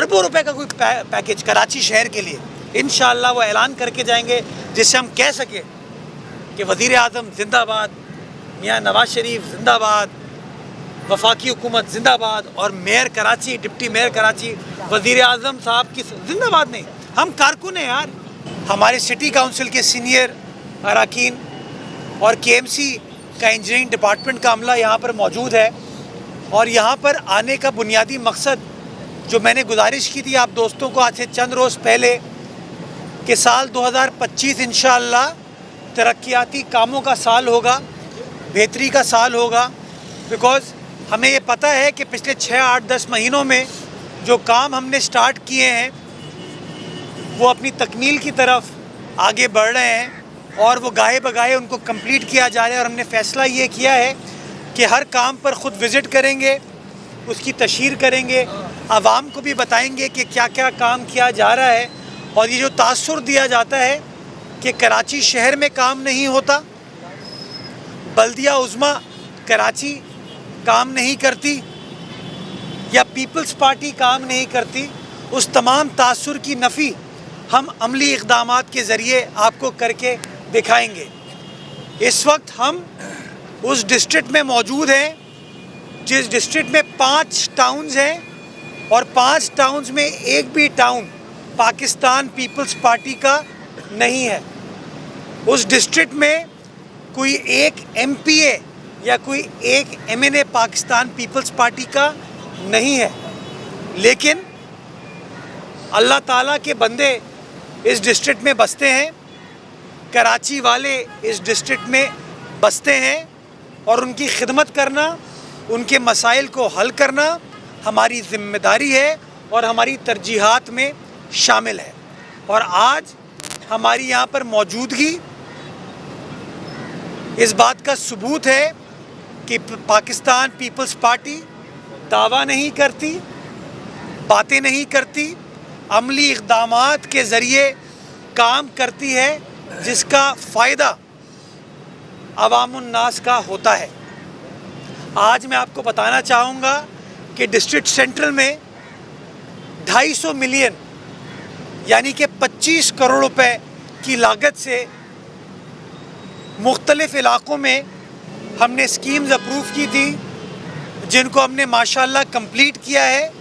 अरबों रुपए का कोई पैकेज कराची शहर के लिए इंशाअल्लाह वो ऐलान करके जाएंगे, जिससे हम कह सके कि वज़ीर आज़म जिंदाबाद, मियाँ नवाज शरीफ जिंदाबाद, वफाकी हुकूमत जिंदाबाद, और mayor Karachi, deputy mayor Karachi वज़ीर आज़म साहब की जिंदाबाद नहीं, हम कारकुन हैं यार। हमारे सिटी काउंसिल के सीनियर अरकान और KMC का इंजीनियरिंग डिपार्टमेंट का अमला यहाँ पर मौजूद है, और यहाँ पर आने का बुनियादी मकसद जो मैंने गुजारिश की थी आप दोस्तों को आज से चंद रोज़ पहले कि साल 2025 इंशाअल्लाह तरक्याती कामों का साल होगा, बेहतरी का साल होगा। बिकॉज़ हमें ये पता है कि पिछले 6, 8, 10 महीनों में जो काम हमने स्टार्ट किए हैं वो अपनी तकमील की तरफ आगे बढ़ रहे हैं, और वो गाहे बगाहे उनको कंप्लीट किया जा रहा है। और हमने फ़ैसला ये किया है कि हर काम पर ख़ुद विज़िट करेंगे, उसकी तशहीर करेंगे, आवाम को भी बताएंगे कि क्या क्या काम किया जा रहा है। और ये जो तासुर दिया जाता है कि कराची शहर में काम नहीं होता, बल्दिया उज़्मा कराची काम नहीं करती या पीपल्स पार्टी काम नहीं करती, उस तमाम तासुर की नफ़ी हम अमली इक़दामात के ज़रिए आपको करके दिखाएंगे। इस वक्त हम उस डिस्ट्रिक्ट में मौजूद हैं जिस डिस्ट्रिक्ट में 5 टाउन्स हैं, और 5 टाउन्स में एक भी टाउन पाकिस्तान पीपल्स पार्टी का नहीं है। उस डिस्ट्रिक्ट में कोई एक MPA या कोई एक MNA पाकिस्तान पीपल्स पार्टी का नहीं है, लेकिन अल्लाह ताला के बंदे इस डिस्ट्रिक्ट में बसते हैं, कराची वाले इस डिस्ट्रिक्ट में बसते हैं, और उनकी खिदमत करना, उनके मसाइल को हल करना हमारी ज़िम्मेदारी है और हमारी तरजीहात में शामिल है। और आज हमारी यहाँ पर मौजूदगी इस बात का सबूत है कि पाकिस्तान पीपल्स पार्टी दावा नहीं करती, बातें नहीं करती, अमली इक़दामात के ज़रिए काम करती है, जिसका फ़ायदा अवामुन्नास का होता है। आज मैं आपको बताना चाहूँगा कि डिस्ट्रिक्ट सेंट्रल में 250 मिलियन यानी कि 25 करोड़ रुपए की लागत से मुख्तलिफ़ इलाक़ों में हमने स्कीम्स अप्रूव की थी, जिनको हमने माशाल्लाह कंप्लीट किया है,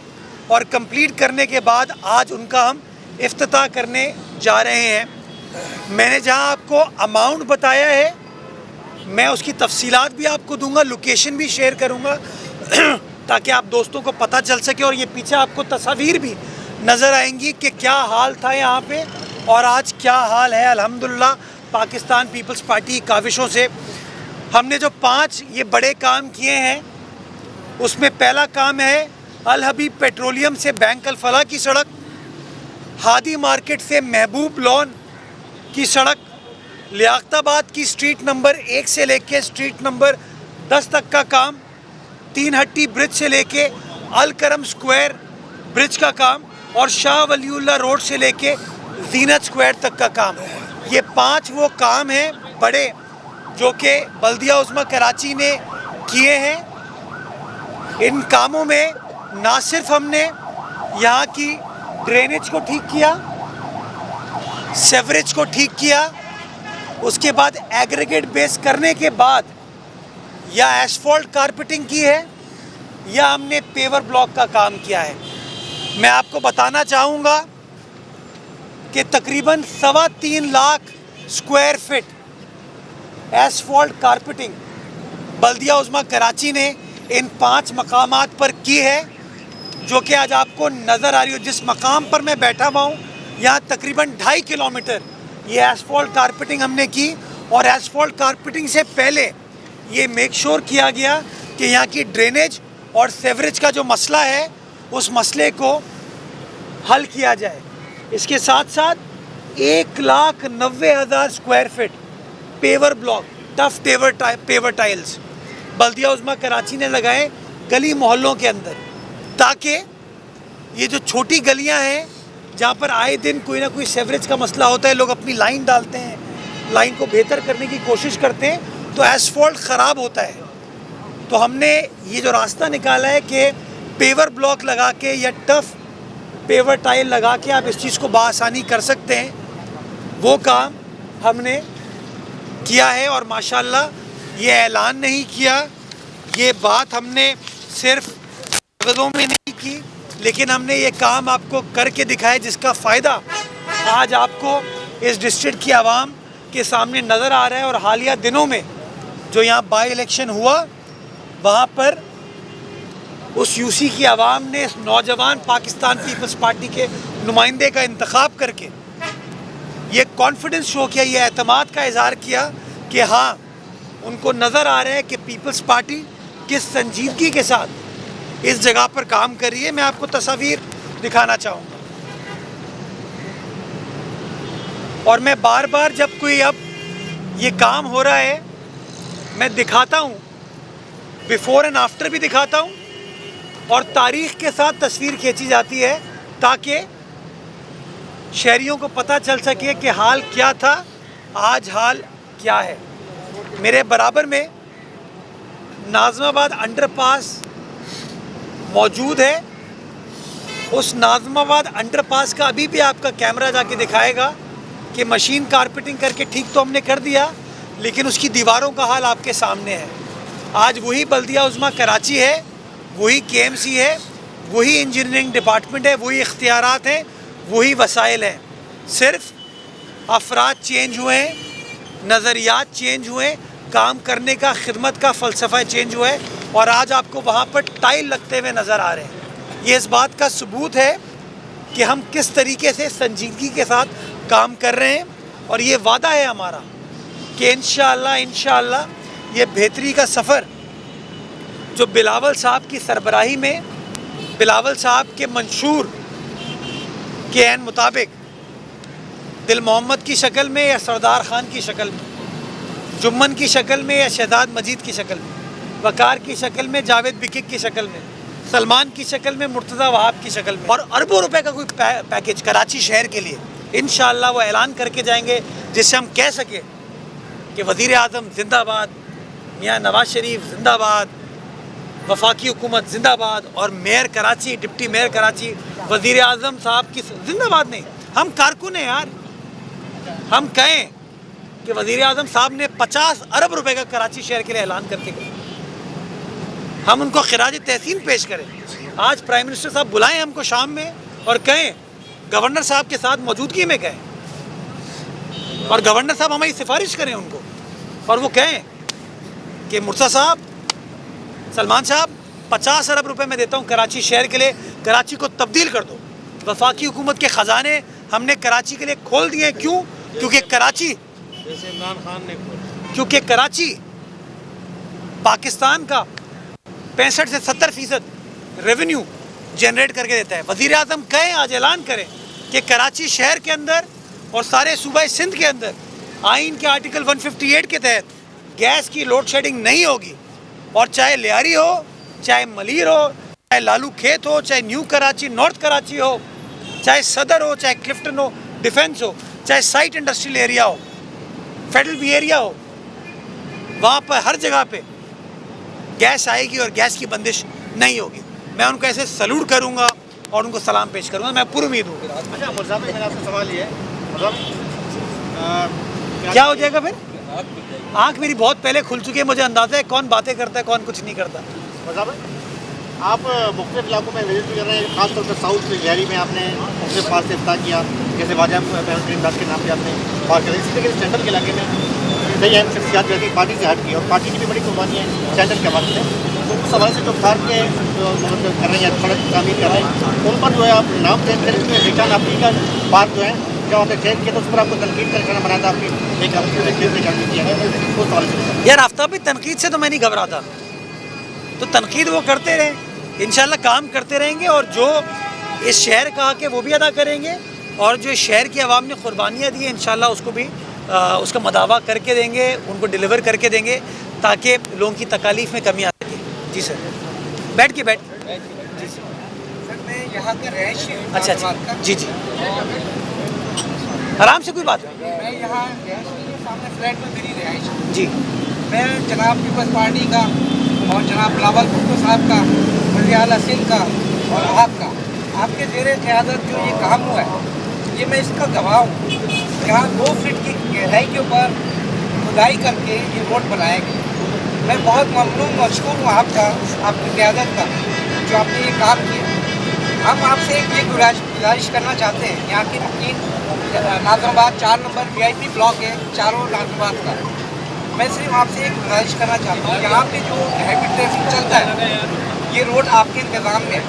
और कंप्लीट करने के बाद आज उनका हम इफ्तिताह करने जा रहे हैं। मैंने जहां आपको अमाउंट बताया है, मैं उसकी तफसीलात भी आपको दूंगा, लोकेशन भी शेयर करूंगा ताकि आप दोस्तों को पता चल सके, और ये पीछे आपको तस्वीर भी नज़र आएंगी कि क्या हाल था यहाँ पे और आज क्या हाल है। अल्हम्दुलिल्लाह पाकिस्तान पीपल्स पार्टी की काविशों से हमने जो 5 ये बड़े काम किए हैं, उसमें पहला काम है अल हबीब पेट्रोलियम से बैंक अल फलाह की सड़क, हादी मार्केट से महबूब लॉन की सड़क, लियाकताबाद की स्ट्रीट नंबर 1 से लेके स्ट्रीट नंबर 10 तक का काम, 3 हट्टी ब्रिज से लेके अल करम स्क्वायर ब्रिज का काम, और शाह वलीउल्लाह रोड से लेके जीनत स्क्वायर तक का काम। ये 5 वो काम हैं बड़े जो कि बल्दिया उज़्मा कराची ने किए हैं। इन कामों में ना सिर्फ हमने यहाँ की ड्रेनेज को ठीक किया, सेवरेज को ठीक किया, उसके बाद एग्रीगेट बेस करने के बाद या एसफॉल्ट कारपेटिंग की है या हमने पेवर ब्लॉक का काम किया है। मैं आपको बताना चाहूँगा कि तकरीबन 3.25 lakh square feet asphalt carpeting Baldia Uzma Karachi ने इन 5 मकामात पर की है, जो कि आज आपको नज़र आ रही हो। जिस मकाम पर मैं बैठा हुआ हूँ यहाँ तकरीबन 2.5 किलोमीटर ये एसफॉल्ट कारपेटिंग हमने की, और एसफॉल्ट कारपेटिंग से पहले ये मेक श्योर किया गया कि यहाँ की ड्रेनेज और सेवरेज का जो मसला है उस मसले को हल किया जाए। इसके साथ साथ 1,90,000 square feet paver block, tough paver tiles Baldia Uzma Karachi ने लगाए गली मोहल्लों के अंदर, ताकि ये जो छोटी गलियां हैं जहाँ पर आए दिन कोई ना कोई सेवरेज का मसला होता है, लोग अपनी लाइन डालते हैं, लाइन को बेहतर करने की कोशिश करते हैं तो एसफॉल्ट ख़राब होता है। तो हमने ये जो रास्ता निकाला है कि पेवर ब्लॉक लगा के या टफ पेवर टाइल लगा के आप इस चीज़ को बआसानी कर सकते हैं, वो काम हमने किया है। और माशाल्लाह ये ऐलान नहीं किया, ये बात हमने सिर्फ कागज़ों में नहीं की, लेकिन हमने ये काम आपको करके दिखाया जिसका फ़ायदा आज आपको इस डिस्ट्रिक्ट की आवाम के सामने नज़र आ रहा है। और हालिया दिनों में जो यहाँ बाई इलेक्शन हुआ, वहाँ पर उस यूसी की आवाम ने इस नौजवान पाकिस्तान पीपल्स पार्टी के नुमाइंदे का इंतखाब करके ये कॉन्फिडेंस शो किया, ये एतमाद का इज़हार किया कि हाँ, उनको नज़र आ रहा है कि पीपल्स पार्टी किस संजीदगी के साथ इस जगह पर काम कर रही है। मैं आपको तस्वीर दिखाना चाहूँगा। और मैं बार बार जब कोई अब ये काम हो रहा है मैं दिखाता हूँ, बिफ़ोर एंड आफ्टर भी दिखाता हूँ, और तारीख़ के साथ तस्वीर खींची जाती है ताकि शहरियों को पता चल सके कि हाल क्या था, आज हाल क्या है। मेरे बराबर में नाज़िमाबाद अंडरपास मौजूद है। उस नाज़िमाबाद अंडरपास का अभी भी आपका कैमरा जाके दिखाएगा कि मशीन कारपेटिंग करके ठीक तो हमने कर दिया, लेकिन उसकी दीवारों का हाल आपके सामने है। आज वही बल्दिया उज़्मा कराची है, वही KMC है, वही इंजीनियरिंग डिपार्टमेंट है, वही इख्तियारात हैं, वही वसाइल हैं। सिर्फ अफराद चेंज हुए हैं, नज़रियात चेंज हुए, काम करने का खिदमत का फ़लसफ़ा चेंज हुआ है, और आज आपको वहाँ पर टाइल लगते हुए नज़र आ रहे हैं। ये इस बात का सबूत है कि हम किस तरीके से संजीदगी के साथ काम कर रहे हैं। और ये वादा है हमारा कि इंशाअल्लाह ये बेहतरी का सफ़र जो बिलावल साहब की सरबराही में, बिलावल साहब के मंशूर के ऐन मुताबिक दिल मोहम्मद की शक्ल में या सरदार ख़ान की शक्ल में, जुम्मन की शक्ल में या शहजाद मजीद की शक्ल में, वकार की शक्ल में, जावेद बिकिक की शक्ल में, सलमान की शक्ल में, मुर्तज़ा वहाब की शक्ल में, और अरबों रुपए का कोई पैकेज कराची शहर के लिए इंशाअल्लाह वो ऐलान करके जाएंगे, जिससे हम कह सकें कि वज़ीर आज़म ज़िंदाबाद, मियाँ नवाज शरीफ ज़िंदाबाद, वफाकी हुकूमत ज़िंदाबाद, और mayor Karachi, deputy mayor Karachi, वज़ीर आज़म साहब की ज़िंदाबाद। नहीं, हम कारकुन हैं यार। हम कहें कि वज़ीर आज़म साहब ने 50 अरब रुपए का कराची शहर के लिए ऐलान करके गए, हम उनको खिराज तहसीन पेश करें। आज प्राइम मिनिस्टर साहब बुलाएं हमको शाम में और कहें, गवर्नर साहब के साथ मौजूदगी में कहें, और गवर्नर साहब हमारी सिफारिश करें उनको, और वो कहें कि मुर्तज़ा साहब, सलमान साहब, 50 अरब रुपए मैं देता हूँ कराची शहर के लिए, कराची को तब्दील कर दो। वफाकी हुकूमत के ख़जाने हमने कराची के लिए खोल दिए। क्यों? क्योंकि कराची, जैसे इमरान खान ने खोला, क्योंकि कराची पाकिस्तान का 65 से 70% रेवेन्यू जनरेट करके देता है। वज़ीर आज़म कहें, आज ऐलान करें कि कराची शहर के अंदर और सारे सूबा सिंध के अंदर आइन के आर्टिकल 158 के तहत गैस की लोड शेडिंग नहीं होगी, और चाहे लियारी हो, चाहे मलीर हो, चाहे लालू खेत हो, चाहे न्यू कराची, नॉर्थ कराची हो, चाहे सदर हो, चाहे क्लिफ्टन हो, डिफेंस हो, चाहे साइट इंडस्ट्रियल एरिया हो, फेडरल बी एरिया हो, वहाँ पर हर जगह पे गैस आएगी और गैस की बंदिश नहीं होगी। मैं उनको ऐसे सलूट करूँगा और उनको सलाम पेश करूँगा, मैं पूरी उम्मीद हूँ। अच्छा मुर्जा भाई, मेरा आपसे सवाल ये है, क्या हो जाएगा फिर? आँख मेरी बहुत पहले खुल चुकी है, मुझे अंदाज़ा है कौन बातें करता है, कौन कुछ नहीं करता। मुर्जा भाई, आप मुख्तलिफ इलाकों में विजिट भी कर रहे हैं, खासतौर पर साउथ लियारी में आपने मुख्तलिफ पास से इफ्तार किया, जैसे वाजा करीमदास के नाम पर आपने बात करें। इसी तरीके से सेंट्रल के इलाके में कई अहम शख्सियात जो है पार्टी से हट की, और पार्टी की भी बड़ी कुर्बानी है सेंट्रल के हवाले से, तो उस हवाले से जो इफ्तार के मतलब कर रही हैं, सड़क तामीर कर रहे हैं, उन पर जो है आप नाम चेंज करें, उसमें रिटर्न आपकी का बात जो है जब आपने चेंज किया तो उस पर आपको तनकीद का निशाना बनाया था, आपकी एक किया है उस हवाले से। यार आफ्ताब भाई, तनकीद से तो मैं नहीं घबराता, तो तनकीद वो करते रहे, इंशाल्लाह काम करते रहेंगे, और जो इस शहर का हक है वो भी अदा करेंगे, और जो इस शहर की आवाम ने कुर्बानियाँ दी है इंशाल्लाह उसको भी उसका मदावा करके देंगे, उनको डिलीवर करके देंगे, ताकि लोगों की तकालीफ में कमी आ सके। जी सर, बैठ जी सर। सर मैं यहाँ का रहायशी हूँ। अच्छा, जी जी, आराम से, कोई बात नहीं। मैं यहाँ सामने फ्लैट में मेरी रहायश है जी। मैं जनाब पीपल्स पार्टी का और जनाब बिलावल भुट्टो साहब का, वज़ीर आला सिंध का और आपका आपके ज़ेरे क़यादत जो ये काम हुआ है, ये मैं इसका गवाह हूँ। यहाँ 2 फीट की गहराई के ऊपर खुदाई करके ये रोड बनाया गया। मैं बहुत ममनून मशकूर हूँ आपकी क़यादत का, जो आपने ये काम किया। हम आपसे एक ये गुजारिश करना चाहते हैं, यहाँ की नाज़िमाबाद 4 नंबर VIP ब्लॉक है, चारों नाज़िमाबाद का। मैं सिर्फ आपसे एक गुजारिश करना चाहता हूँ, यहाँ पे जो हैवी ट्रैफिक चलता है, ये रोड आपके इंतज़ाम में है।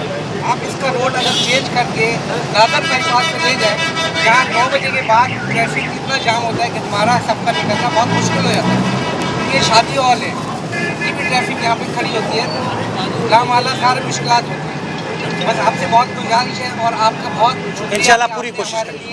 आप इसका रोड अगर चेंज करके दादर बाईपास पे ले जाए, जहाँ 9 बजे के बाद ट्रैफिक इतना जाम होता है कि हमारा सबका निकलना बहुत मुश्किल हो जाता है। ये शादी हॉल है, ये भी ट्रैफिक यहाँ पे खड़ी होती है, गाँव वाला सारी मुश्किलात होती है। बस आपसे बहुत गुजारिश है और आपका बहुत शुक्रिया। इंशाल्लाह कि पूरी आपने कोशिश हमारे करेंगे। लिए